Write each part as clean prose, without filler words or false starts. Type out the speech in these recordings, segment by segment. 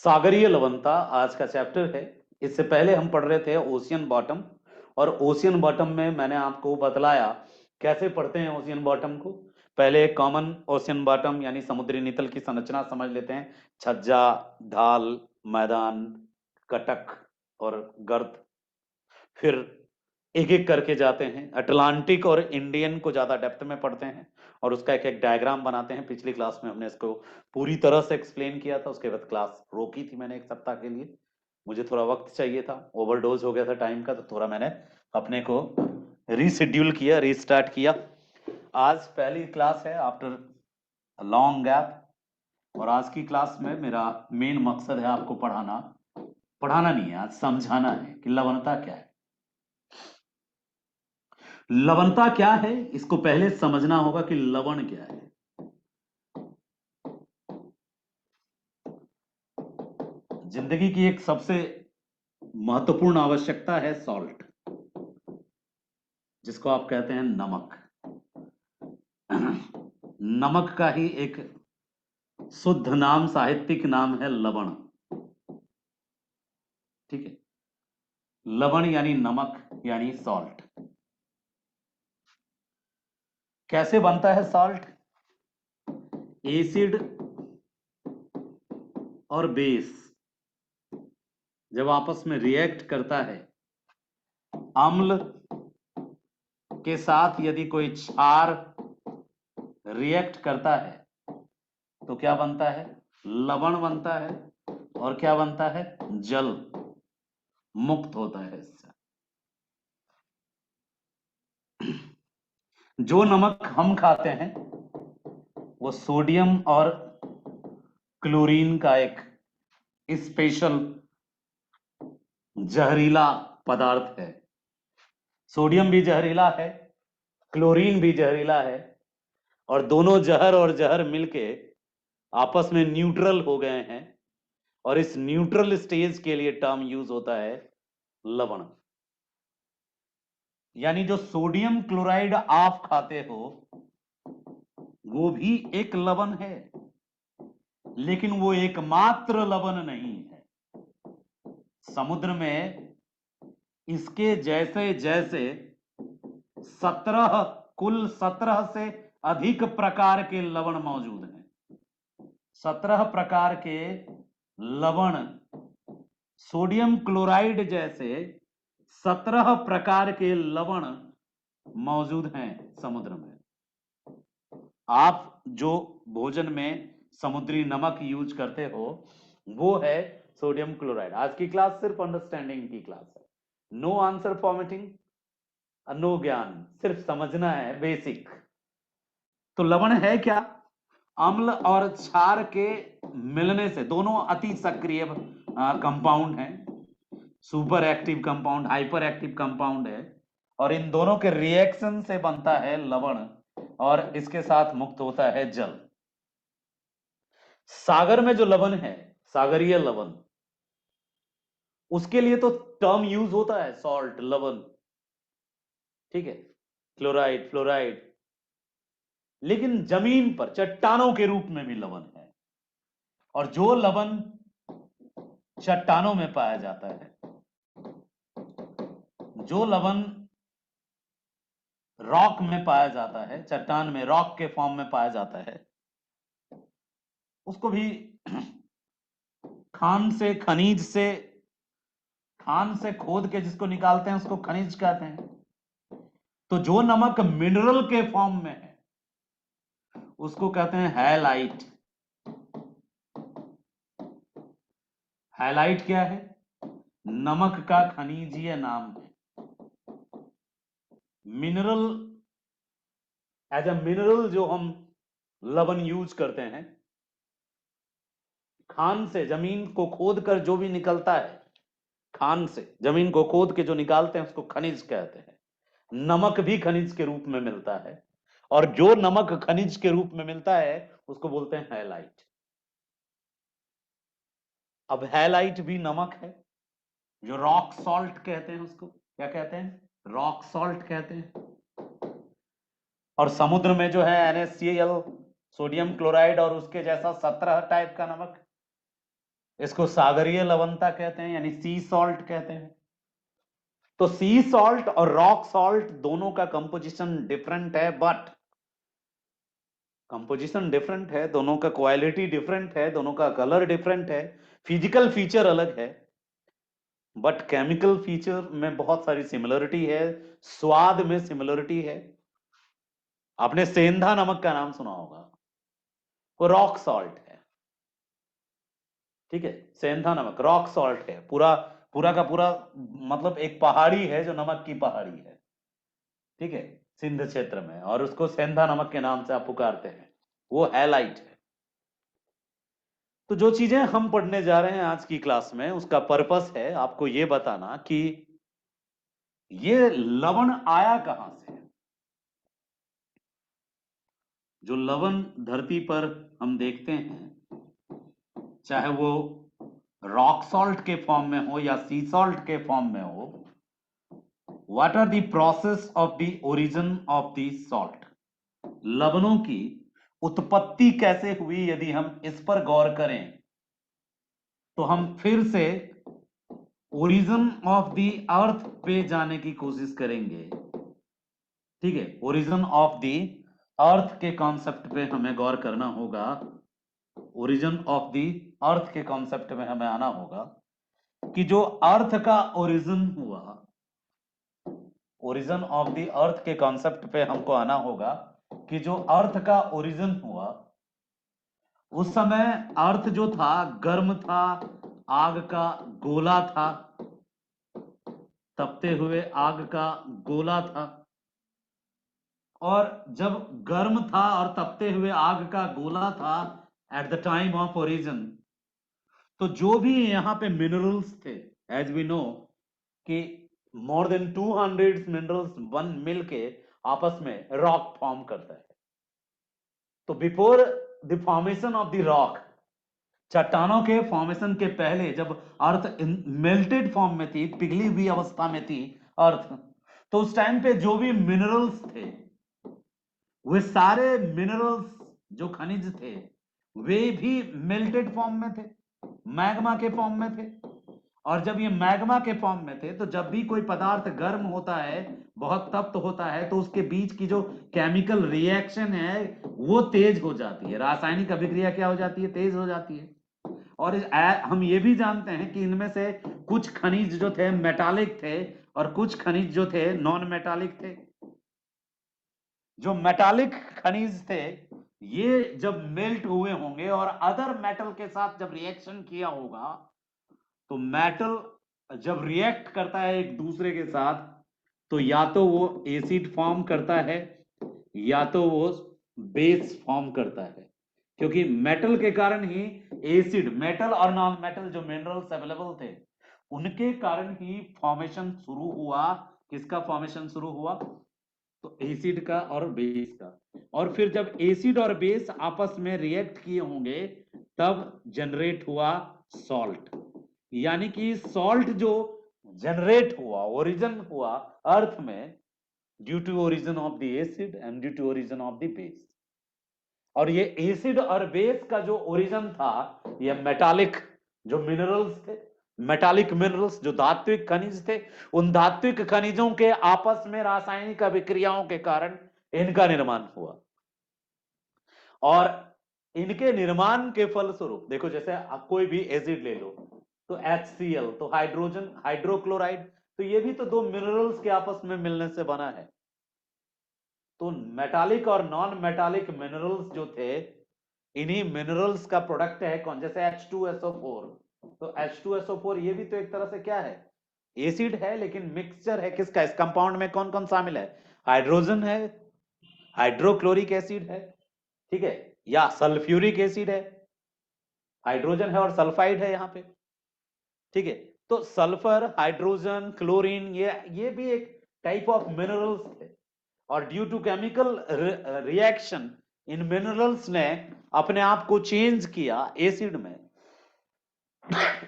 सागरीय लवणता आज का चैप्टर है। इससे पहले हम पढ़ रहे थे ओशियन बॉटम। और ओशियन बॉटम में मैंने आपको बतलाया कैसे पढ़ते हैं ओशियन बॉटम को। पहले एक कॉमन ओशियन बॉटम यानी समुद्री नितल की संरचना समझ लेते हैं। छज्जा, ढाल, मैदान, कटक और गर्त। फिर एक एक करके जाते हैं। अटलांटिक और इंडियन को ज्यादा डेप्थ में पढ़ते हैं और उसका एक एक डायग्राम बनाते हैं। पिछली क्लास में हमने इसको पूरी तरह से एक्सप्लेन किया था। उसके बाद क्लास रोकी थी मैंने एक सप्ताह के लिए। मुझे थोड़ा वक्त चाहिए था, ओवरडोज हो गया था टाइम का, तो थोड़ा मैंने अपने को रीशेड्यूल किया, रीस्टार्ट किया। आज पहली क्लास है आफ्टर लॉन्ग गैप। और आज की क्लास में मेरा मेन मकसद है आपको पढ़ाना। पढ़ाना नहीं है, आज समझाना है कि लवणता क्या है। लवणता क्या है इसको पहले समझना होगा कि लवण क्या है। जिंदगी की एक सबसे महत्वपूर्ण आवश्यकता है सॉल्ट, जिसको आप कहते हैं नमक। नमक का ही एक शुद्ध नाम, साहित्यिक नाम है लवण। ठीक है, लवण यानी नमक यानी सॉल्ट। कैसे बनता है सॉल्ट? एसिड और बेस जब आपस में रिएक्ट करता है, अम्ल के साथ यदि कोई क्षार रिएक्ट करता है तो क्या बनता है? लवण बनता है। और क्या बनता है? जल मुक्त होता है इससे। जो नमक हम खाते हैं वो सोडियम और क्लोरीन का एक स्पेशल जहरीला पदार्थ है। सोडियम भी जहरीला है, क्लोरीन भी जहरीला है। और दोनों जहर और जहर मिलके आपस में न्यूट्रल हो गए हैं। और इस न्यूट्रल स्टेज के लिए टर्म यूज होता है लवण। यानी जो सोडियम क्लोराइड आप खाते हो वो भी एक लवण है, लेकिन वो एकमात्र लवण नहीं है। समुद्र में इसके जैसे जैसे 17 कुल 17 से अधिक प्रकार के लवण मौजूद हैं। 17 प्रकार के लवण, सोडियम क्लोराइड जैसे 17 प्रकार के लवण मौजूद हैं समुद्र में। आप जो भोजन में समुद्री नमक यूज करते हो वो है सोडियम क्लोराइड। आज की क्लास सिर्फ अंडरस्टैंडिंग की क्लास है। नो आंसर फॉर्मेटिंग, नो ज्ञान, सिर्फ समझना है बेसिक। तो लवण है क्या? अम्ल और क्षार के मिलने से, दोनों अति सक्रिय कंपाउंड हैं। Super active compound, hyper active compound है। और इन दोनों के रिएक्शन से बनता है लवण और इसके साथ मुक्त होता है जल। सागर में जो लवण है, सागरीय लवण, उसके लिए तो टर्म यूज होता है सॉल्ट, लवण। ठीक है, क्लोराइड, फ्लोराइड। लेकिन जमीन पर चट्टानों के रूप में भी लवण है। और जो लवण चट्टानों में पाया जाता है, जो लवण रॉक में पाया जाता है, चट्टान में रॉक के फॉर्म में पाया जाता है, उसको भी खान से, खनिज से, खान से खोद के जिसको निकालते हैं उसको खनिज कहते हैं। तो जो नमक मिनरल के फॉर्म में है उसको कहते हैं हैलाइट। हैलाइट क्या है? नमक का खनिजीय नाम है। मिनरल, एज अ मिनरल जो हम लवण यूज करते हैं, खान से, जमीन को खोद कर जो भी निकलता है, खान से जमीन को खोद के जो निकालते हैं उसको खनिज कहते हैं। नमक भी खनिज के रूप में मिलता है। और जो नमक खनिज के रूप में मिलता है उसको बोलते हैं हैलाइट। अब हैलाइट भी नमक है, जो रॉक सॉल्ट कहते हैं उसको क्या कहते हैं? रॉक सॉल्ट कहते हैं। और समुद्र में जो है NaCl, सोडियम क्लोराइड और उसके जैसा 17 टाइप का नमक, इसको सागरीय लवणता कहते हैं, यानी सी सॉल्ट कहते हैं। तो सी सॉल्ट और रॉक सॉल्ट दोनों का कंपोजिशन डिफरेंट है, बट कंपोजिशन डिफरेंट है, दोनों का क्वालिटी डिफरेंट है, दोनों का कलर डिफरेंट है, फिजिकल फीचर अलग है, बट केमिकल फीचर में बहुत सारी सिमिलरिटी है, स्वाद में सिमिलरिटी है। आपने सेंधा नमक का नाम सुना होगा, वो रॉक सॉल्ट है, ठीक है। सेंधा नमक रॉक सॉल्ट है, पूरा पूरा का पूरा मतलब एक पहाड़ी है जो नमक की पहाड़ी है, ठीक है, सिंध क्षेत्र में, और उसको सेंधा नमक के नाम से आप पुकारते हैं, वो हैलाइट है। तो जो चीजें हम पढ़ने जा रहे हैं आज की क्लास में, उसका पर्पस है आपको ये बताना कि ये लवण आया कहां से। जो लवण धरती पर हम देखते हैं, चाहे वो रॉक सॉल्ट के फॉर्म में हो या सी सॉल्ट के फॉर्म में हो, what are the process of the origin of the salt. लवणों की उत्पत्ति कैसे हुई, यदि हम इस पर गौर करें तो हम फिर से ओरिजिन ऑफ द अर्थ पे जाने की कोशिश करेंगे, ठीक है। ओरिजिन ऑफ द अर्थ के कॉन्सेप्ट पे हमें गौर करना होगा, ओरिजिन ऑफ द अर्थ के कॉन्सेप्ट में हमें आना होगा कि जो अर्थ का ओरिजिन हुआ, ओरिजिन ऑफ द अर्थ के कॉन्सेप्ट पे हमको आना होगा कि जो अर्थ का ओरिजिन हुआ, उस समय अर्थ जो था गर्म था, आग का गोला था, तपते हुए आग का गोला था। और जब गर्म था और तपते हुए आग का गोला था at the time of origin, तो जो भी यहाँ पे मिनरल्स थे, एज वी नो कि मोर देन 200 मिनरल्स वन मिलके आपस में रॉक फॉर्म करता है। तो before the formation of the rock, चट्टानों के फॉर्मेशन के पहले, जब अर्थ मेल्टेड फॉर्म में थी, पिघली हुई अवस्था में थी अर्थ, तो उस टाइम पे जो भी मिनरल्स थे, वे सारे मिनरल्स, जो खनिज थे, वे भी मेल्टेड फॉर्म में थे, मैग्मा के फॉर्म में थे। और जब ये मैग्मा के फॉर्म में थे, तो जब भी कोई पदार्थ गर्म होता है, बहुत तप्त होता है, तो उसके बीच की जो केमिकल रिएक्शन है वो तेज हो जाती है, रासायनिक अभिक्रिया क्या हो जाती है, तेज हो जाती है। और हम ये भी जानते हैं कि इनमें से कुछ खनिज जो थे मेटालिक थे और कुछ खनिज जो थे नॉन मेटालिक थे। जो मेटालिक खनिज थे, ये जब मेल्ट हुए होंगे और अदर मेटल के साथ जब रिएक्शन किया होगा, तो मेटल जब रिएक्ट करता है एक दूसरे के साथ, तो या तो वो एसिड फॉर्म करता है या तो वो बेस फॉर्म करता है, क्योंकि मेटल के कारण ही एसिड, मेटल और नॉन मेटल जो मिनरल्स अवेलेबल थे, उनके कारण ही फॉर्मेशन शुरू हुआ। किसका फॉर्मेशन शुरू हुआ, तो एसिड का और बेस का। और फिर जब एसिड और बेस आपस में रिएक्ट किए होंगे, तब जनरेट हुआ सॉल्ट। यानी कि सॉल्ट जो जनरेट हुआ, ओरिजिन हुआ अर्थ में, due to origin of the acid and due to origin of the base. और ये एसिड और बेस का जो ओरिजिन था, ये मेटालिक जो मिनरल्स थे, मेटालिक मिनरल्स जो धात्विक खनिज थे, उन धात्विक खनिजों के आपस में रासायनिक अभिक्रियाओं के कारण इनका निर्माण हुआ। और इनके निर्माण के फलस्वरूप देखो, जैसे कोई भी एसिड ले लो, तो HCl, तो हाइड्रोजन हाइड्रोक्लोराइड, तो ये भी तो दो मिनरल्स के आपस में मिलने से बना है। तो मेटालिक और नॉन मेटालिक मिनरल्स जो थे, इन्हीं मिनरल्स का प्रोडक्ट है कौन, जैसे H2SO4। तो H2SO4 ये भी तो एक तरह से क्या है, एसिड है, लेकिन मिक्सचर है किसका, इस कंपाउंड में कौन कौन शामिल है, हाइड्रोजन है, हाइड्रोक्लोरिक एसिड है, ठीक है, या सल्फ्यूरिक एसिड है, हाइड्रोजन है और सल्फाइड है यहां पे, ठीक है। तो सल्फर, हाइड्रोजन, क्लोरीन, ये भी एक टाइप ऑफ मिनरल्स थे। और ड्यू टू केमिकल रिएक्शन, इन मिनरल्स ने अपने आप को चेंज किया एसिड में।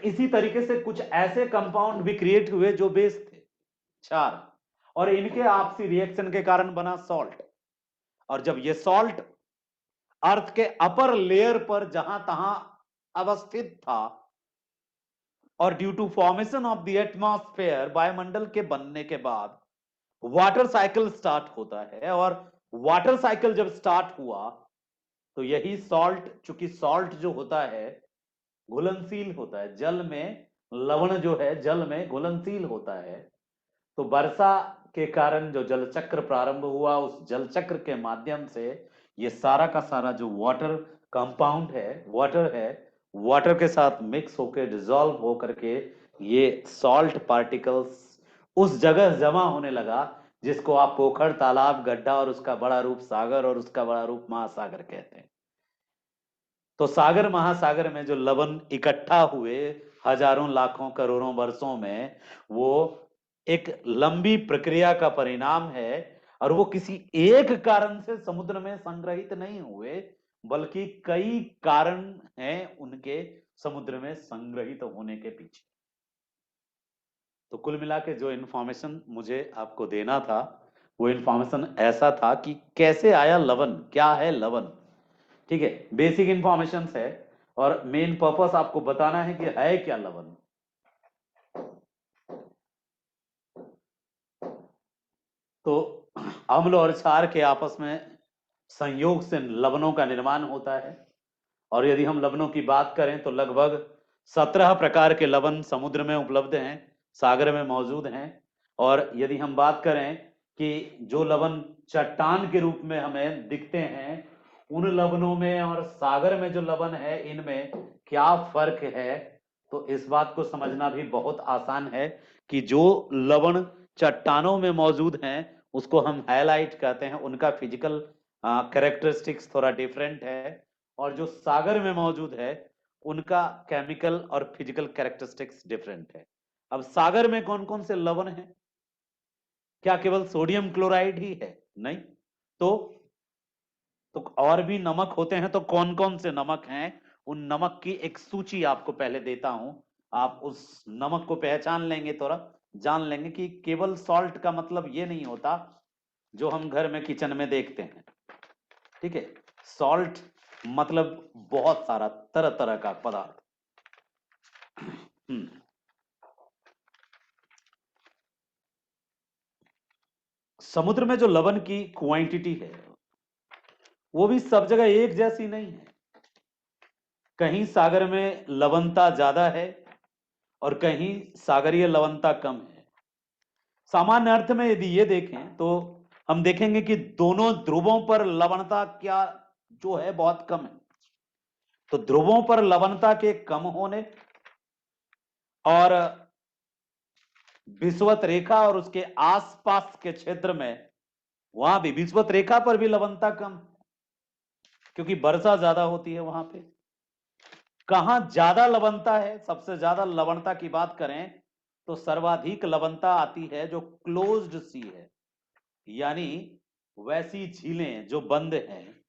इसी तरीके से कुछ ऐसे कंपाउंड भी क्रिएट हुए जो बेस थे, क्षार, और इनके आपसी रिएक्शन के कारण बना सॉल्ट। और जब ये सॉल्ट अर्थ के अपर लेयर पर जहां तहां अवस्थित था, और due to formation of the atmosphere, वायुमंडल के बनने के बाद वाटर साइकिल स्टार्ट होता है। और वाटर साइकिल जब स्टार्ट हुआ तो यही सॉल्ट, चूंकि सॉल्ट जो होता है घुलनशील होता है, जल में लवण जो है जल में घुलनशील होता है, तो वर्षा के कारण जो जल चक्र प्रारंभ हुआ, उस जल चक्र के माध्यम से ये सारा का सारा जो वाटर कंपाउंड है, वाटर के साथ मिक्स होकर डिसॉल्व होकर के ये सॉल्ट पार्टिकल्स उस जगह जमा होने लगा जिसको आप पोखर, तालाब, गड्ढा और उसका बड़ा रूप सागर और उसका बड़ा रूप महासागर कहते हैं। तो सागर महासागर में जो लवण इकट्ठा हुए हजारों, लाखों, करोड़ों वर्षों में, वो एक लंबी प्रक्रिया का परिणाम है। और वो किसी एक कारण से समुद्र में संग्रहित नहीं हुए, बल्कि कई कारण हैं उनके समुद्र में संग्रहित होने के पीछे। तो कुल मिला के जो इंफॉर्मेशन मुझे आपको देना था, वो इंफॉर्मेशन ऐसा था कि कैसे आया लवण, क्या है लवण। ठीक है, बेसिक इंफॉर्मेशन है और मेन पर्पस आपको बताना है कि है क्या लवण। तो अम्ल और क्षार के आपस में संयोग से लवणों का निर्माण होता है। और यदि हम लवणों की बात करें तो लगभग 17 प्रकार के लवण समुद्र में उपलब्ध हैं, सागर में मौजूद हैं। और यदि हम बात करें कि जो लवण चट्टान के रूप में हमें दिखते हैं, उन लवणों में और सागर में जो लवण है, इनमें क्या फर्क है, तो इस बात को समझना भी बहुत आसान है कि जो लवण चट्टानों में मौजूद हैं उसको हम हाईलाइट कहते हैं, उनका फिजिकल कैरेक्टरिस्टिक्स थोड़ा डिफरेंट है। और जो सागर में मौजूद है उनका केमिकल और फिजिकल कैरेक्टरिस्टिक्स डिफरेंट है। अब सागर में कौन कौन से लवण हैं? क्या केवल सोडियम क्लोराइड ही है? नहीं। तो और भी नमक होते हैं। तो कौन कौन से नमक हैं, उन नमक की एक सूची आपको पहले देता हूं। आप उस नमक को पहचान लेंगे, थोड़ा जान लेंगे कि केवल सॉल्ट का मतलब ये नहीं होता जो हम घर में किचन में देखते हैं। ठीक है, सॉल्ट मतलब बहुत सारा तरह तरह का पदार्थ। समुद्र में जो लवण की क्वांटिटी है वो भी सब जगह एक जैसी नहीं है। कहीं सागर में लवणता ज्यादा है और कहीं सागरीय लवणता कम है। सामान्य अर्थ में यदि ये देखें तो हम देखेंगे कि दोनों ध्रुवों पर लवणता क्या जो है बहुत कम है। तो ध्रुवों पर लवणता के कम होने और विषुवत रेखा और उसके आसपास के क्षेत्र में, वहां भी विषुवत रेखा पर भी लवणता कम, क्योंकि वर्षा ज्यादा होती है वहां पे। कहां ज्यादा लवणता है? सबसे ज्यादा लवणता की बात करें तो सर्वाधिक लवणता आती है जो क्लोज्ड सी है, यानी वैसी झीलें जो बंद हैं,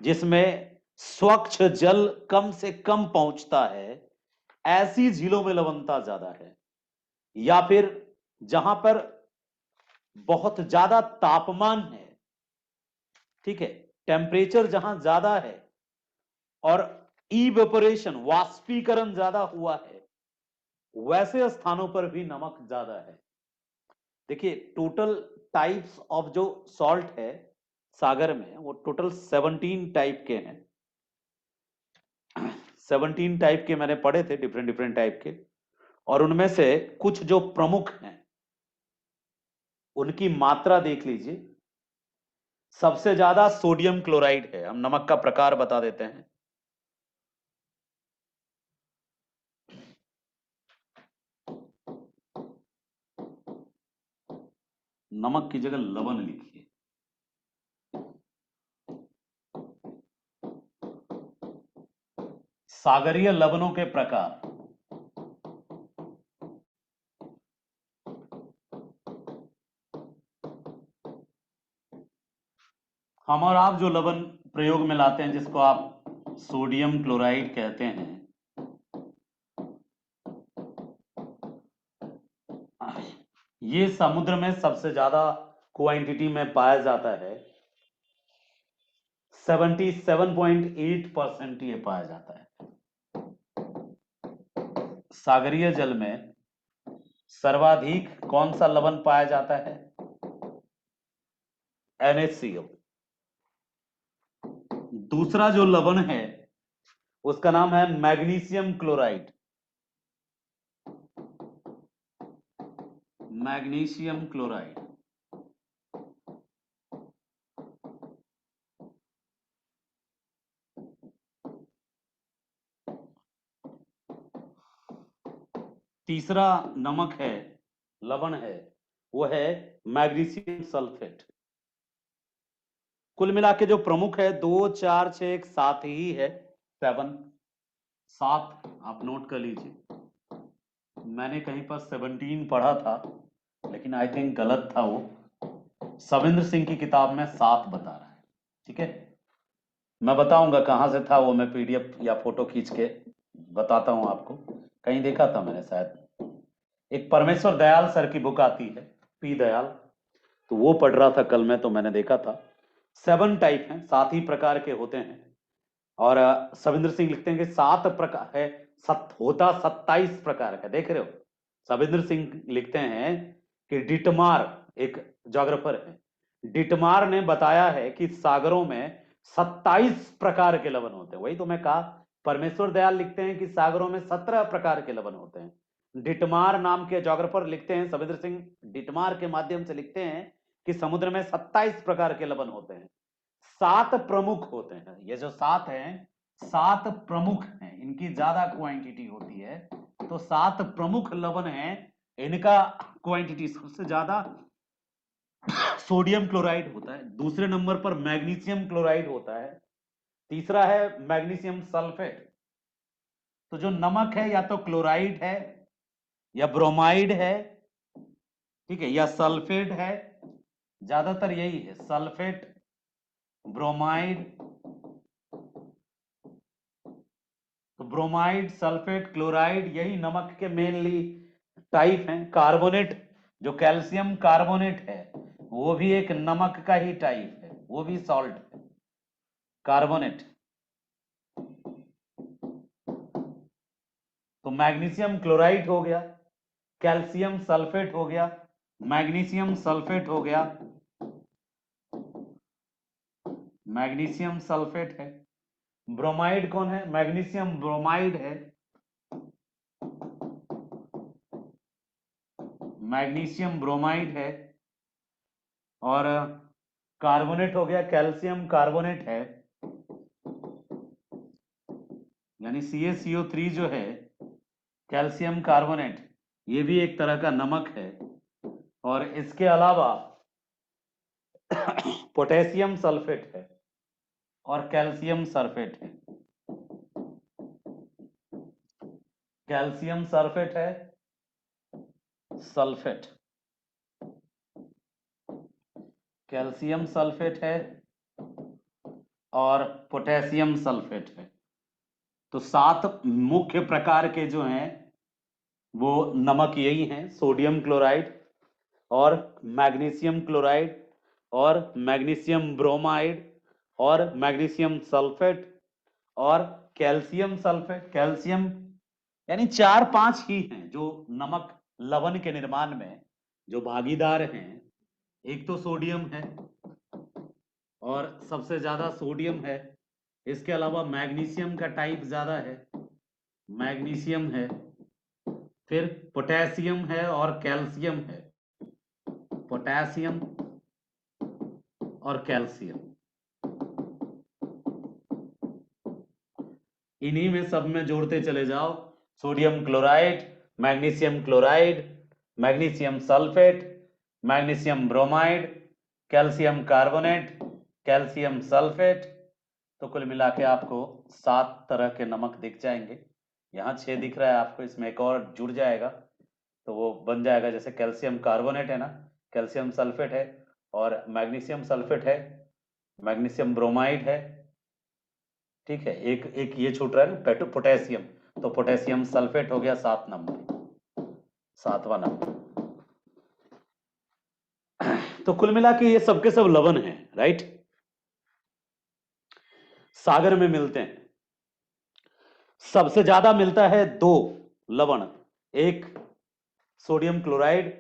जिसमें स्वच्छ जल कम से कम पहुंचता है, ऐसी झीलों में लवणता ज्यादा है। या फिर जहां पर बहुत ज्यादा तापमान है, ठीक है, टेम्परेचर जहां ज्यादा है और इवेपोरेशन, वाष्पीकरण ज्यादा हुआ है, वैसे स्थानों पर भी नमक ज्यादा है। देखिए, टोटल टाइप्स ऑफ जो सॉल्ट है सागर में, वो टोटल 17 टाइप के हैं। 17 टाइप के मैंने पढ़े थे, डिफरेंट डिफरेंट टाइप के। और उनमें से कुछ जो प्रमुख हैं उनकी मात्रा देख लीजिए। सबसे ज्यादा सोडियम क्लोराइड है। हम नमक का प्रकार बता देते हैं। नमक की जगह लवण लिखिए। सागरीय लवणों के प्रकार। हम और आप जो लवण प्रयोग में लाते हैं, जिसको आप सोडियम क्लोराइड कहते हैं, ये समुद्र में सबसे ज्यादा क्वांटिटी में पाया जाता है। 77.8% ये पाया जाता है। सागरीय जल में सर्वाधिक कौन सा लवण पाया जाता है? NaCl। दूसरा जो लवण है उसका नाम है मैग्नीशियम क्लोराइड। Magnesium chloride. तीसरा नमक है, लवण है, वो है मैग्नीशियम सल्फेट। कुल मिला के जो प्रमुख है 2, 4, 6, 1, 7 ही है। 7 आप नोट कर लीजिए। मैंने कहीं पर 17 पढ़ा था, लेकिन आई थिंक गलत था वो। सविंद्र सिंह की किताब में 7 बता रहा है। ठीक है, मैं बताऊंगा कहां से था वो, मैं PDF या फोटो खींच के बताता हूं आपको। कहीं देखा था मैंने शायद, एक परमेश्वर दयाल सर की बुक आती है, P दयाल, तो वो पढ़ रहा था कल मैं, तो मैंने देखा था 7 टाइप हैं, 7 ही प्रकार के होते हैं। और सविंद्र सिंह लिखते हैं कि 7 प्रकार है, होता 27 प्रकार का। देख रहे हो, सविंद्र सिंह लिखते हैं कि डिटमार एक जोग्राफर है, डिटमार ने बताया है कि सागरों में 27 प्रकार के लवण होते हैं। वही तो मैं कहा, परमेश्वर दयाल लिखते हैं कि सागरों में 17 प्रकार के लवण होते हैं। डिटमार नाम के जोग्राफर लिखते हैं, सविंद्र सिंह डिटमार के माध्यम से लिखते हैं कि समुद्र में 27 प्रकार के लवण होते हैं। 7 प्रमुख होते हैं। ये जो 7 हैं, 7 प्रमुख हैं, इनकी ज्यादा क्वांटिटी होती है। तो 7 प्रमुख लवण हैं, इनका क्वांटिटी सबसे ज्यादा सोडियम क्लोराइड होता है, दूसरे नंबर पर मैग्नीशियम क्लोराइड होता है, तीसरा है मैग्नीशियम सल्फेट। तो जो नमक है या तो क्लोराइड है या ब्रोमाइड है, ठीक है, या सल्फेट है, ज्यादातर यही है, सल्फेट, ब्रोमाइड। तो ब्रोमाइड, सल्फेट, क्लोराइड, यही नमक के मेनली टाइप हैं। कार्बोनेट, जो कैल्शियम कार्बोनेट है, वो भी एक नमक का ही टाइप है, वो भी सॉल्ट है, कार्बोनेट। तो मैग्नीशियम क्लोराइड हो गया, कैल्शियम सल्फेट हो गया, मैग्नीशियम सल्फेट हो गया, मैग्नीशियम सल्फेट है। ब्रोमाइड कौन है? मैग्नीशियम ब्रोमाइड है, मैग्नीशियम ब्रोमाइड है। और कार्बोनेट हो गया, कैल्शियम कार्बोनेट है, यानी CaCO3 जो है, कैल्शियम कार्बोनेट, ये भी एक तरह का नमक है। और इसके अलावा पोटेशियम सल्फेट है और कैल्शियम सल्फेट है। कैल्शियम सल्फेट है, सल्फेट, कैल्शियम सल्फेट है और पोटेशियम सल्फेट है। तो 7 मुख्य प्रकार के जो हैं वो नमक यही हैं, सोडियम क्लोराइड और मैग्नीशियम क्लोराइड और मैग्नीशियम ब्रोमाइड और मैग्नीशियम सल्फेट और कैल्शियम सल्फेट। कैल्शियम, यानी 4-5 ही हैं जो नमक लवण के निर्माण में जो भागीदार हैं। एक तो सोडियम है और सबसे ज्यादा सोडियम है, इसके अलावा मैग्नीशियम का टाइप ज्यादा है, मैग्नीशियम है, फिर पोटेशियम है और कैल्शियम है, पोटेशियम और कैल्शियम। इन्हीं में सब में जोड़ते चले जाओ, sodium chloride, magnesium chloride, magnesium sulphate, magnesium bromide, calcium carbonate, calcium sulphate. तो कुल मिला के आपको 7 तरह के नमक दिख जाएंगे। यहाँ 6 दिख रहा है आपको, इसमें एक और जुड़ जाएगा तो वो बन जाएगा, जैसे कैल्शियम कार्बोनेट है ना, कैल्शियम सल्फेट है और मैग्नीशियम सल्फेट है, मैग्नीशियम ब्रोमाइड है, ठीक है, एक एक ये छूट रहा है ना, पोटेशियम, तो पोटेशियम सल्फेट हो गया 7 नंबर, 7वां नंबर। तो कुल मिला के ये सबके सब लवण हैं, राइट, सागर में मिलते हैं। सबसे ज्यादा मिलता है 2, लवण, एक सोडियम क्लोराइड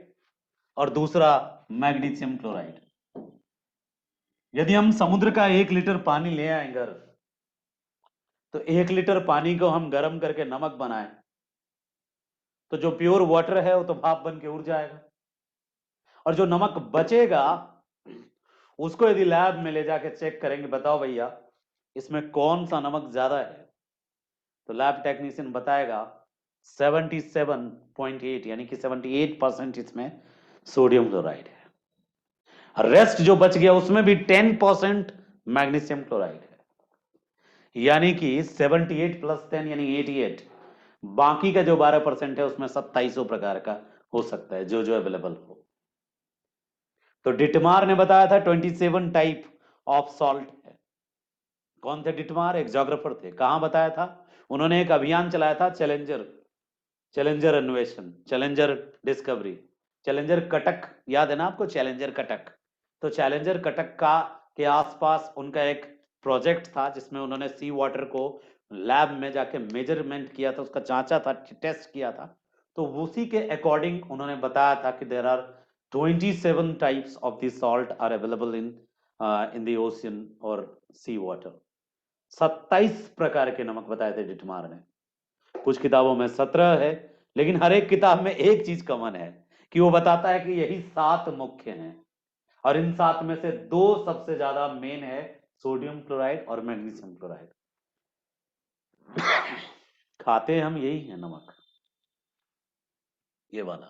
और दूसरा मैग्नीशियम क्लोराइड। यदि हम समुद्र का 1 लीटर पानी ले आए घर, तो 1 लीटर पानी को हम गर्म करके नमक बनाएं, तो जो प्योर वाटर है वो तो भाप बन के उड़ जाएगा, और जो नमक बचेगा उसको यदि लैब में ले जाके चेक करेंगे, बताओ भैया इसमें कौन सा नमक ज्यादा है, तो लैब टेक्नीशियन बताएगा 77.8 यानी कि 78% इसमें सोडियम क्लोराइड है, और रेस्ट जो बच गया उसमें भी 10% मैग्नीशियम क्लोराइड है, यानी कि 78 + 10 यानी 88। बाकी का जो 12% है उसमें 2700 प्रकार का हो सकता है, जो जो अवेलेबल हो। तो डिटमार ने बताया था 27 टाइप ऑफ सॉल्ट है। कौन थे डिटमार? एक ज्योग्राफर थे। कहां बताया था उन्होंने? एक अभियान चलाया था, चैलेंजर अन्वेषण, चैलेंजर डिस्कवरी, चैलेंजर कटक, याद है ना आपको चैलेंजर कटक? तो चैलेंजर कटक का के आसपास उनका एक प्रोजेक्ट था जिसमें उन्होंने सी वाटर को लैब में जाके मेजरमेंट किया था, उसका जांचा था, टेस्ट किया था। तो उसी के अकॉर्डिंग उन्होंने बताया था कि there are 27 types of the salt are available in the ocean और सी वाटर। 27 प्रकार के नमक बताए थे डिटमार ने। कुछ किताबों में 17 है, लेकिन हर एक किताब में एक चीज कॉमन है कि वो बताता है कि यही 7 मुख्य हैं, और इन 7 में से 2 सबसे ज्यादा मेन है, सोडियम क्लोराइड और मैग्नीशियम क्लोराइड। खाते हम यही है नमक, ये वाला,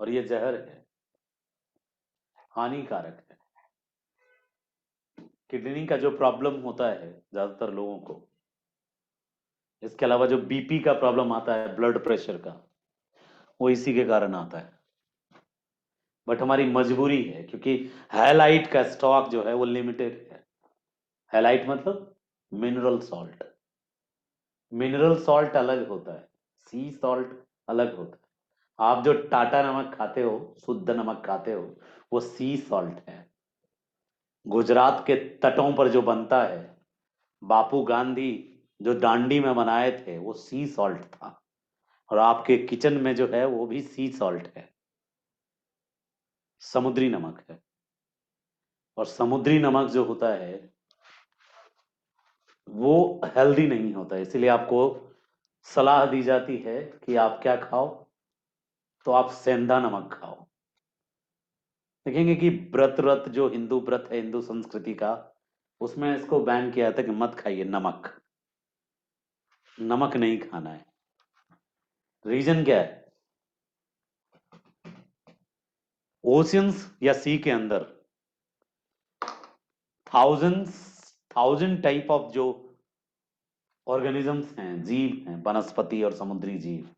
और ये जहर है, हानिकारक है। किडनी का जो प्रॉब्लम होता है ज्यादातर लोगों को, इसके अलावा जो बीपी का प्रॉब्लम आता है, ब्लड प्रेशर का, वो इसी के कारण आता है। बट हमारी मजबूरी है, क्योंकि हैलाइट का स्टॉक जो है वो लिमिटेड है। हैलाइट मतलब मिनरल सॉल्ट। मिनरल सॉल्ट अलग होता है, सी सॉल्ट अलग होता है। आप जो टाटा नमक खाते हो, शुद्ध नमक खाते हो, वो सी सॉल्ट है। गुजरात के तटों पर जो बनता है, बापू गांधी जो दांडी में बनाए थे, वो सी सॉल्ट था। और आपके किचन में जो है वो भी सी सॉल्ट है, समुद्री नमक है। और समुद्री नमक जो होता है वो हेल्दी नहीं होता है, इसलिए आपको सलाह दी जाती है कि आप क्या खाओ, तो आप सेंधा नमक खाओ। देखेंगे कि व्रत जो हिंदू व्रत है, हिंदू संस्कृति का, उसमें इसको बैन किया था कि मत खाइए नमक, नमक नहीं खाना है। रीजन क्या है? ओशियंस या सी के अंदर थाउजेंड टाइप ऑफ जो ऑर्गेनिजम्स हैं, जीव हैं, वनस्पति और समुद्री जीव,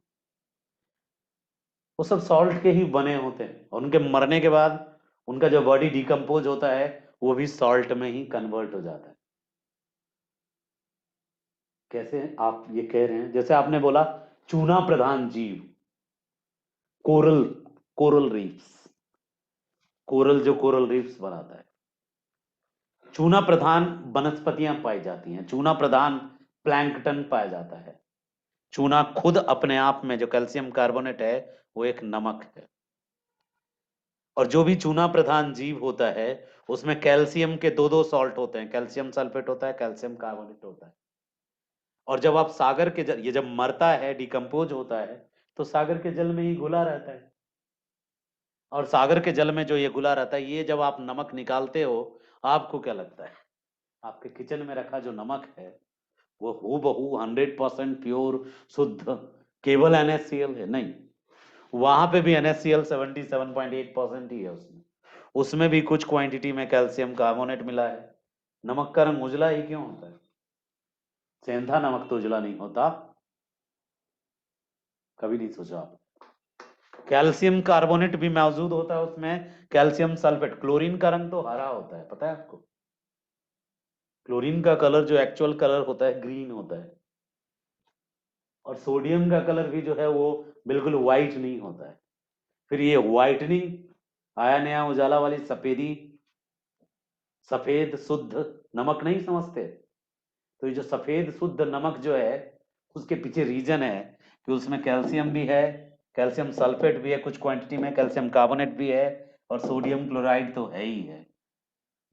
वो सब सॉल्ट के ही बने होते हैं, और उनके मरने के बाद उनका जो बॉडी डिकम्पोज होता है वो भी सॉल्ट में ही कन्वर्ट हो जाता है। कैसे आप ये कह रहे हैं? जैसे आपने बोला चूना प्रधान जीव, कोरल, कोरल रीफ्स, कोरल जो कोरल रीफ्स बनाता है, चूना प्रधान वनस्पतियां पाई जाती हैं, चूना प्रधान प्लैंकटन पाया जाता है। चूना खुद अपने आप में जो कैल्शियम कार्बोनेट है वो एक नमक है। और जो भी चूना प्रधान जीव होता है उसमें कैल्शियम के दो दो सॉल्ट होते हैं, कैल्शियम सल्फेट होता है, कैल्शियम कार्बोनेट होता है। और जब आप सागर के जल, ये जब मरता है, डिकम्पोज होता है, तो सागर के जल में ही घुला रहता है। और सागर के जल में जो ये घुला रहता है, ये जब आप नमक निकालते हो, आपको क्या लगता है? आपके किचन में रखा जो नमक है वो हूबहू 100% प्योर शुद्ध केवल NaCl है? नहीं, वहां पे भी NaCl 77.8% ही है। उसमें उसमें भी कुछ क्वांटिटी में कैल्शियम कार्बोनेट मिला है। नमक का रंग उजला ही क्यों होता है? सेंधा नमक तो उजला नहीं होता, कभी नहीं सोचा आप? कैल्शियम कार्बोनेट भी मौजूद होता है उसमें, कैल्शियम सल्फेट। क्लोरीन का रंग तो हरा होता है, पता है आपको? क्लोरीन का कलर जो एक्चुअल कलर होता है ग्रीन होता है, और सोडियम का कलर भी जो है वो बिल्कुल व्हाइट नहीं होता है। फिर ये व्हाइटनिंग, आया नया उजाला वाली सफेदी, सफेद शुद्ध नमक नहीं समझते? तो ये जो सफेद शुद्ध नमक जो है, उसके पीछे रीजन है कि उसमें कैल्शियम भी है, कैल्शियम सल्फेट भी है कुछ क्वांटिटी में, कैल्शियम कार्बोनेट भी है और सोडियम क्लोराइड तो है ही है।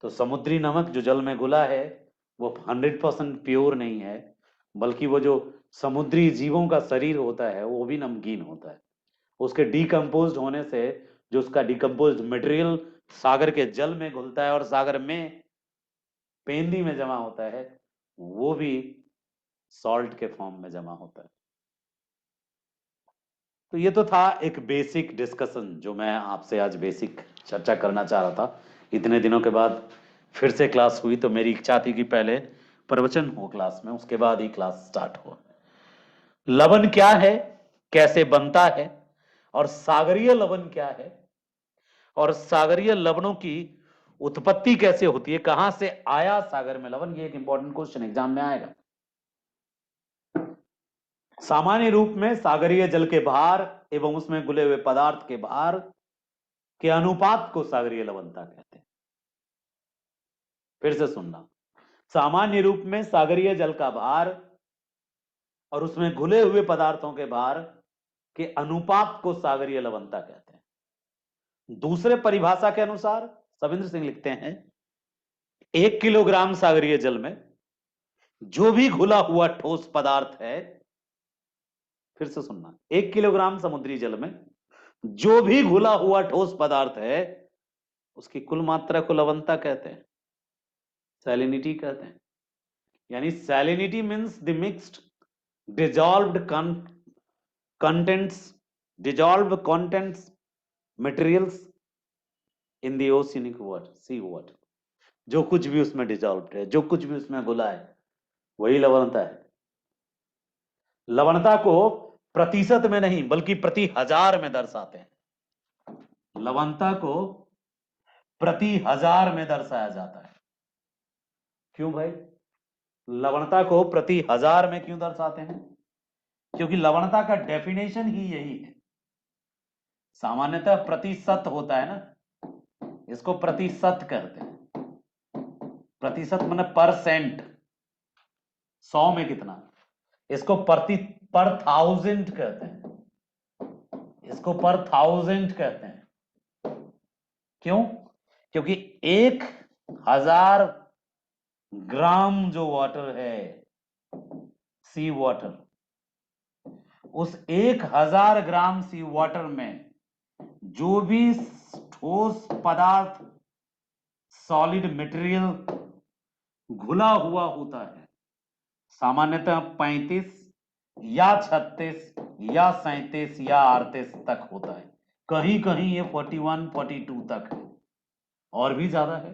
तो समुद्री नमक जो जल में घुला है वो 100% प्योर नहीं है, बल्कि वो जो समुद्री जीवों का शरीर होता है वो भी नमकीन होता है। उसके डिकम्पोज होने से जो उसका डिकम्पोज मटेरियल सागर के जल में घुलता है और सागर में पेंदी में जमा होता है, वो भी सॉल्ट के फॉर्म में जमा होता है। तो ये तो था एक बेसिक डिस्कशन जो मैं आपसे आज बेसिक चर्चा करना चाह रहा था। इतने दिनों के बाद फिर से क्लास हुई तो मेरी इच्छा थी कि पहले प्रवचन हो क्लास में, उसके बाद ही क्लास स्टार्ट हो। लवण क्या है, कैसे बनता है, और सागरीय लवण क्या है, और सागरीय लवणों की उत्पत्ति कैसे होती है, कहां से आया सागर में लवण, ये एक इंपॉर्टेंट क्वेश्चन एग्जाम में आएगा। सामान्य रूप में सागरीय जल के भार एवं उसमें घुले हुए पदार्थ के भार के अनुपात को सागरीय लवणता कहते हैं। फिर से सुनना, सामान्य रूप में सागरीय जल का भार और उसमें घुले हुए पदार्थों के भार के अनुपात को सागरीय लवणता कहते हैं। दूसरे परिभाषा के अनुसार सविंद्र सिंह लिखते हैं 1 किलोग्राम सागरीय जल में जो भी घुला हुआ ठोस पदार्थ है, फिर से सुनना, 1 किलोग्राम समुद्री जल में जो भी घुला हुआ ठोस पदार्थ है उसकी कुल मात्रा को लवणता कहते हैं, सैलिनिटी कहते हैं। यानी salinity means the mixed dissolved contents dissolved contents materials in the oceanic water, sea water। जो कुछ भी उसमें डिजॉल्व्ड है, जो कुछ भी उसमें घुला है, वही लवणता है। लवणता को प्रतिशत में नहीं बल्कि प्रति हजार में दर्शाते हैं। लवणता को प्रति हजार में दर्शाया जाता है। क्यों भाई, लवणता को प्रति हजार में क्यों दर्शाते हैं? क्योंकि लवणता का डेफिनेशन ही यही है। सामान्यतः प्रतिशत होता है ना, इसको प्रतिशत कहते हैं। प्रतिशत माने परसेंट, 100 में कितना, इसको पर थाउजेंड कहते हैं, इसको पर थाउजेंड कहते हैं। क्यों? क्योंकि 1000 ग्राम जो वाटर है, सी वाटर, उस 1000 ग्राम सी वाटर में जो भी ठोस पदार्थ, सॉलिड मटेरियल घुला हुआ होता है, सामान्यतः 35 या 36 या 37 या 38 तक होता है। कहीं कहीं ये 41 42 तक है और भी ज्यादा है।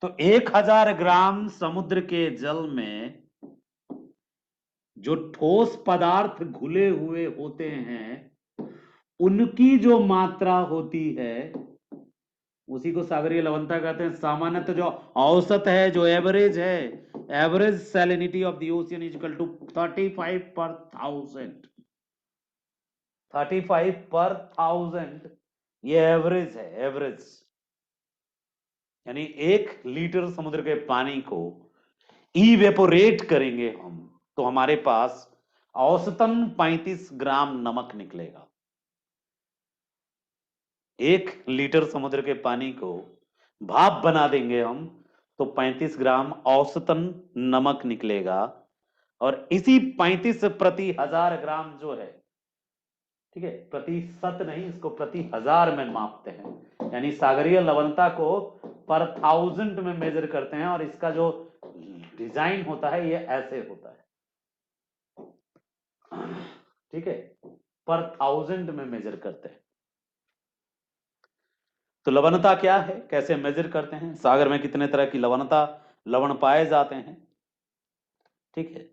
तो 1000 ग्राम समुद्र के जल में जो ठोस पदार्थ घुले हुए होते हैं उनकी जो मात्रा होती है उसी को सागरीय लवणता कहते हैं। सामान्यतः जो औसत है, जो एवरेज है, average salinity of the ocean is equal to 35 per 1000। 35 per 1000 ये एवरेज है, एवरेज। यानी 1 लीटर समुद्र के पानी को इवेपोरेट करेंगे हम तो हमारे पास औसतन 35 ग्राम नमक निकलेगा। 1 लीटर समुद्र के पानी को भाप बना देंगे हम तो 35 ग्राम औसतन नमक निकलेगा। और इसी 35 प्रति 1000 ग्राम जो है, ठीक है, प्रतिशत नहीं, इसको प्रति 1000 में मापते हैं। यानी सागरीय लवणता को पर 1000 में मेजर करते हैं और इसका जो डिजाइन होता है ये ऐसे होता है, ठीक है, पर 1000 में मेजर करते हैं। तो लवणता क्या है, कैसे मेजर करते हैं, सागर में कितने तरह की लवण पाए जाते हैं, ठीक है।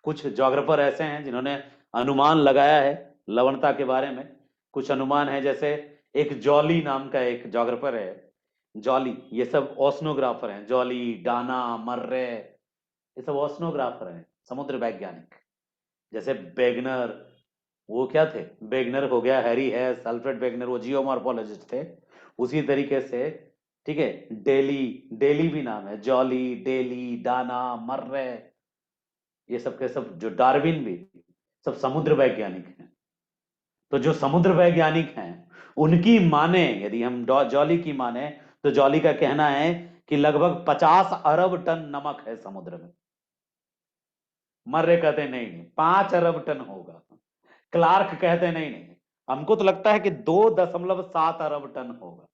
कुछ ज्योग्राफर ऐसे हैं जिन्होंने अनुमान लगाया है लवणता के बारे में। कुछ अनुमान है, जैसे एक जॉली नाम का एक ज्योग्राफर है, जॉली, ये सब ओशनोग्राफर हैं, जॉली, डाना, मर्रे, ये सब ओशनोग्राफर हैं, समुद्र वैज्ञानिक। जैसे बेगनर, वो क्या थे, बेगनर हो गया, हैरी हैस, अल्फ्रेड बेगनर, वो जियोमॉर्फोलॉजिस्ट थे। उसी तरीके से, ठीक है, डेली, डेली भी नाम है, जॉली, डेली, डाना, मर्रे, ये सब के सब, जो डार्विन भी, सब समुद्र वैज्ञानिक हैं। तो जो समुद्र वैज्ञानिक हैं उनकी माने, यदि हम जॉली की माने, तो जॉली का कहना है कि लगभग 50 अरब टन नमक है समुद्र में। मर्रे कहते नहीं नहीं 5 अरब टन होगा। क्लार्क कहते नहीं नहीं, हमको तो लगता है कि 2.7 अरब टन होगा।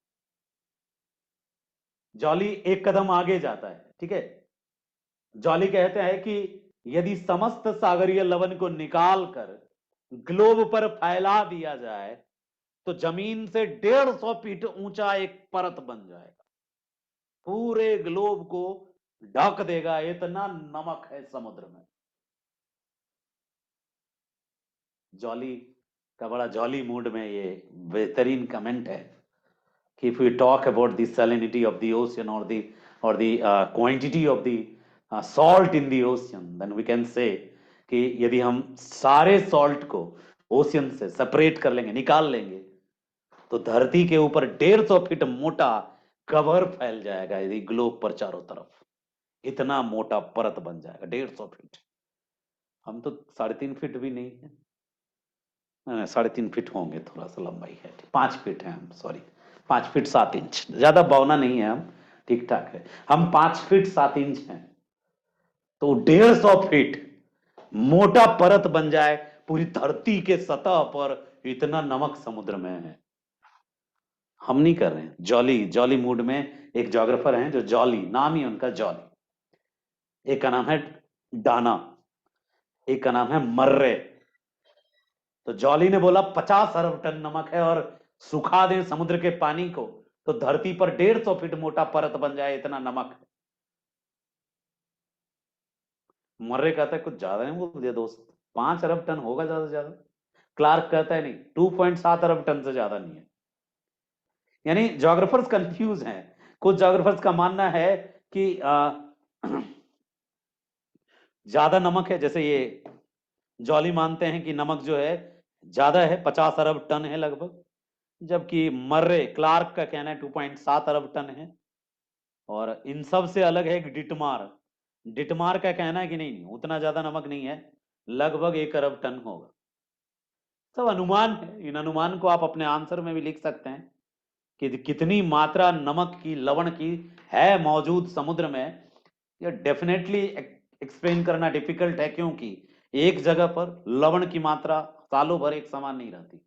जॉली एक कदम आगे जाता है, ठीक है। जॉली कहते हैं कि यदि समस्त सागरीय लवण को निकाल कर ग्लोब पर फैला दिया जाए तो जमीन से 150 फीट ऊंचा एक परत बन जाएगा, पूरे ग्लोब को ढक देगा, इतना नमक है समुद्र में। जॉली का बड़ा जॉली मूड में ये बेहतरीन कमेंट है कि if we talk about the salinity of the ocean or the quantity of the salt in the ocean, then we can say कि यदि हम सारे सॉल्ट को ओशियन से सेपरेट कर लेंगे, निकाल लेंगे, तो धरती के ऊपर 150 फीट मोटा कवर फैल जाएगा, यदि ग्लोब पर चारों तरफ इतना मोटा परत बन जाएगा 150 फीट। हम तो 3.5 फीट भी नहीं है, 3.5 फीट होंगे, थोड़ा सा लंबाई है, 5 फीट है हम, सॉरी 5 फीट 7 इंच, ज्यादा बौना नहीं है हम, ठीक ठाक है, हम 5 फीट 7 इंच हैं। तो 150 फीट मोटा परत बन जाए पूरी धरती के सतह पर, इतना नमक समुद्र में है। हम नहीं कर रहे हैं। जॉली जॉली मूड में एक जोग्राफर हैं जो जॉली, नाम ही उनका जॉली, एक का नाम है डाना, एक का नाम है मर्रे। तो जॉली ने बोला 50 अरब टन नमक है और सुखा दें समुद्र के पानी को तो धरती पर 150 फीट मोटा परत बन जाए, इतना नमक है। मर्रे कहता है कुछ ज्यादा नहीं बोल दिया दोस्त, 5 अरब टन होगा ज्यादा से ज्यादा। क्लार्क कहता है नहीं, 2.7 अरब टन से ज्यादा नहीं है। यानी जोग्राफर्स कंफ्यूज हैं। कुछ जोग्राफर्स का मानना है कि ज्यादा नमक है, जैसे ये जॉली मानते हैं कि नमक जो है ज्यादा है, 50 अरब टन है लगभग, जबकि मर्रे क्लार्क का कहना है 2.7 अरब टन है। और इन सब से अलग है एक डिटमार, डिटमार का कहना है कि नहीं नहीं उतना ज्यादा नमक नहीं है, लगभग 1 अरब टन होगा। सब अनुमान है, इन अनुमान को आप अपने आंसर में भी लिख सकते हैं कि कितनी मात्रा नमक की, लवण की है मौजूद समुद्र में। ये डेफिनेटली एक्सप्लेन करना डिफिकल्ट है, क्योंकि एक जगह पर लवण की मात्रा सालों भर एक समान नहीं रहती।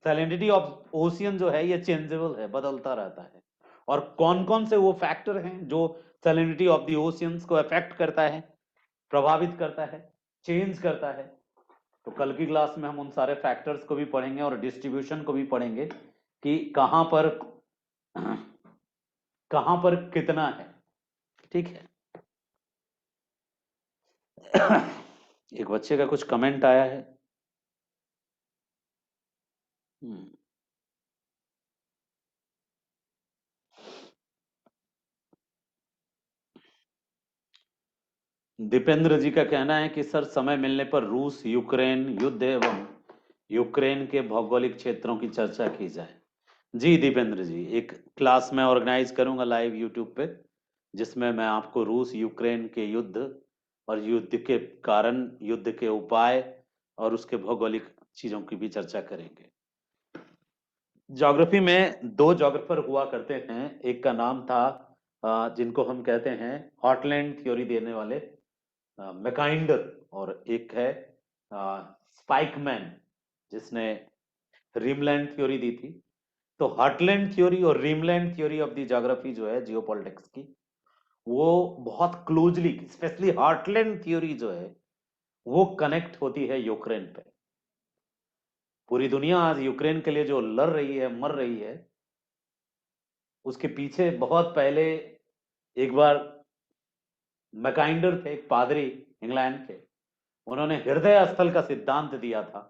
सैलिनिटी ऑफ ओशियन जो है ये चेंजेबल है, बदलता रहता है। और कौन कौन से वो फैक्टर हैं जो सैलिनिटी ऑफ द ओशियंस को अफेक्ट करता है, प्रभावित करता है, चेंज करता है। तो कल की क्लास में हम उन सारे फैक्टर्स को भी पढ़ेंगे और डिस्ट्रीब्यूशन को भी पढ़ेंगे कि कहां पर कितना है, ठीक है। एक बच्चे का कुछ कमेंट आया है। दीपेंद्र जी का कहना है कि सर समय मिलने पर रूस यूक्रेन युद्ध एवं यूक्रेन के भौगोलिक क्षेत्रों की चर्चा की जाए। जी दीपेंद्र जी, एक क्लास में ऑर्गेनाइज करूंगा लाइव यूट्यूब पे, जिसमें मैं आपको रूस यूक्रेन के युद्ध और युद्ध के कारण, युद्ध के उपाय और उसके भौगोलिक चीजों की भी चर्चा करेंगे। ज्योग्राफी में दो ज्योग्राफर हुआ करते हैं, एक का नाम था जिनको हम कहते हैं हॉटलैंड थ्योरी देने वाले मैकाइंडर, और एक है स्पाइकमैन जिसने रीमलैंड थ्योरी दी थी। तो हॉटलैंड थ्योरी और रीमलैंड थ्योरी ऑफ द ज्योग्राफी जो है जियोपॉलिटिक्स की, वो बहुत क्लोजली, स्पेशली हॉटलैंड थ्योरी जो है वो कनेक्ट होती है यूक्रेन पे। पूरी दुनिया आज यूक्रेन के लिए जो लड़ रही है, मर रही है, उसके पीछे बहुत पहले एक बार मैकाइंडर थे, एक पादरी इंग्लैंड के, उन्होंने हृदय स्थल का सिद्धांत दिया था।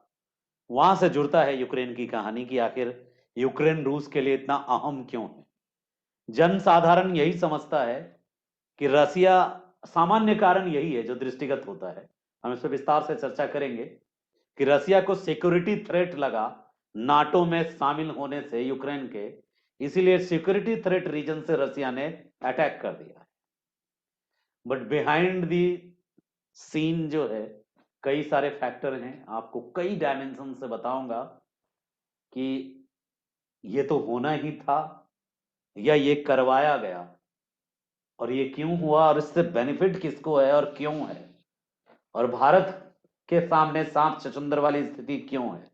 वहां से जुड़ता है यूक्रेन की कहानी कि आखिर यूक्रेन रूस के लिए इतना अहम क्यों है। जन साधारण यही समझता है कि रसिया, सामान्य कारण यही है जो दृष्टिगत होता है, हम इस पर विस्तार से चर्चा करेंगे कि रसिया को सिक्योरिटी थ्रेट लगा नाटो में शामिल होने से यूक्रेन के, इसीलिए सिक्योरिटी थ्रेट रीजन से रसिया ने अटैक कर दिया। बट बिहाइंड दी सीन जो है, कई सारे फैक्टर हैं, आपको कई डायमेंशन से बताऊंगा कि ये तो होना ही था या ये करवाया गया, और ये क्यों हुआ, और इससे बेनिफिट किसको है और क्यों है, और भारत के सामने सांप चचुंदर वाली स्थिति क्यों है,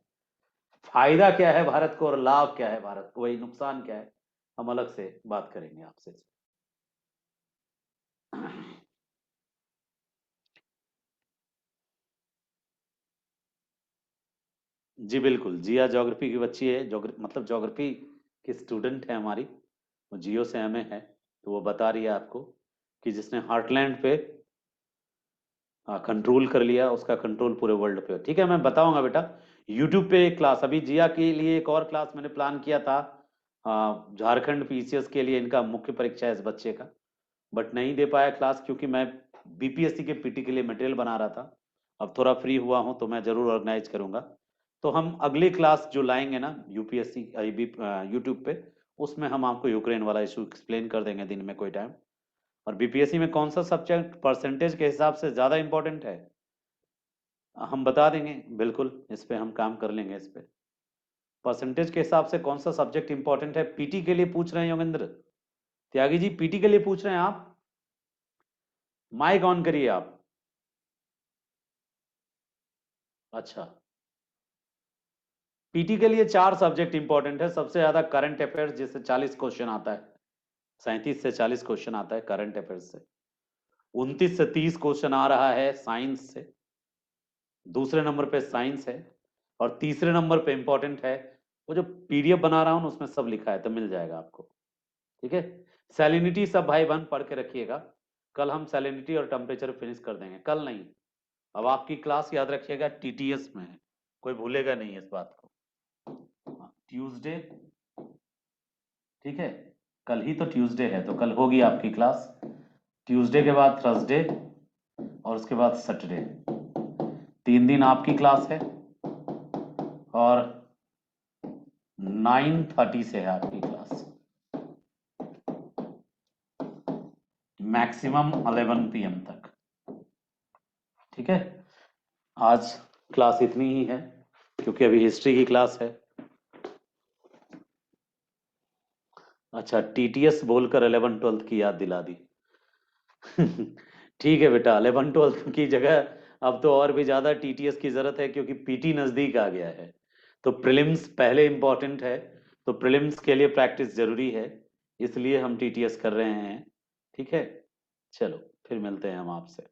फायदा क्या है भारत को और लाभ क्या है भारत को, वही नुकसान क्या है, हम अलग से बात करेंगे आपसे। जी बिल्कुल, जिया ज्योग्राफी की बच्ची है, मतलब ज्योग्राफी की स्टूडेंट है हमारी, वो जियो से एमए है, तो वो बता रही है आपको कि जिसने हार्टलैंड पे कंट्रोल कर लिया, उसका कंट्रोल पूरे वर्ल्ड पे। ठीक है, मैं बताऊंगा बेटा, यूट्यूब पे एक क्लास, अभी जिया के लिए एक और क्लास मैंने प्लान किया था, झारखंड पीसीएस के लिए, इनका मुख्य परीक्षा है इस बच्चे का, बट नहीं दे पाया क्लास क्योंकि मैं बीपीएससी के पीटी के लिए मटेरियल बना रहा था। अब थोड़ा फ्री हुआ हूं तो मैं जरूर ऑर्गेनाइज करूंगा। तो हम अगली क्लास जो लाएंगे ना यूपीएससी यूट्यूब पे, उसमें हम आपको यूक्रेन वाला इशू एक्सप्लेन कर देंगे दिन में कोई टाइम। और बीपीएससी में कौन सा सब्जेक्ट परसेंटेज के हिसाब से ज्यादा इंपॉर्टेंट है, हम बता देंगे, बिल्कुल इस पे हम काम कर लेंगे। इस पे परसेंटेज के हिसाब से कौन सा सब्जेक्ट इंपॉर्टेंट है, पीटी के लिए पूछ रहे हैं योगेंद्र त्यागी जी, पीटी के लिए पूछ रहे हैं आप, माइक ऑन करिए आप। अच्छा, पीटी के लिए 4 सब्जेक्ट इंपॉर्टेंट है, सबसे ज्यादा करंट अफेयर्स जिससे 40 क्वेश्चन आता है, 37 से 40 क्वेश्चन आता है करंट अफेयर्स से, 29 से 30 क्वेश्चन आ रहा है साइंस से, दूसरे नंबर पे साइंस है, और तीसरे नंबर पे इंपॉर्टेंट है, वो जो पीडीएफ बना रहा हूं ना, उसमें सब लिखा है, तो मिल जाएगा आपको। ठीक है, सैलिनिटी सब भाई बहन पढ़ के रखिएगा, कल हम सैलिनिटी और टेम्परेचर फिनिश कर देंगे, कल नहीं, अब आपकी क्लास याद रखिएगा टीटीएस में है, कोई भूलेगा नहीं इस बात को। ट्यूसडे, ठीक है, कल ही तो ट्यूसडे है, तो कल होगी आपकी क्लास, ट्यूसडे के बाद थर्सडे और उसके बाद सैटरडे, 3 दिन आपकी क्लास है, और 9:30 से है आपकी क्लास, मैक्सिमम 11 PM तक। ठीक है, आज क्लास इतनी ही है क्योंकि अभी हिस्ट्री की क्लास है। अच्छा, टीटीएस बोलकर 11 12 की याद दिला दी। ठीक है बेटा, 11 12 की जगह अब तो और भी ज्यादा टीटीएस की जरूरत है क्योंकि पीटी नजदीक आ गया है, तो प्रीलिम्स पहले इंपॉर्टेंट है, तो प्रीलिम्स के लिए प्रैक्टिस जरूरी है, इसलिए हम टीटीएस कर रहे हैं। ठीक है, चलो फिर मिलते हैं हम आपसे।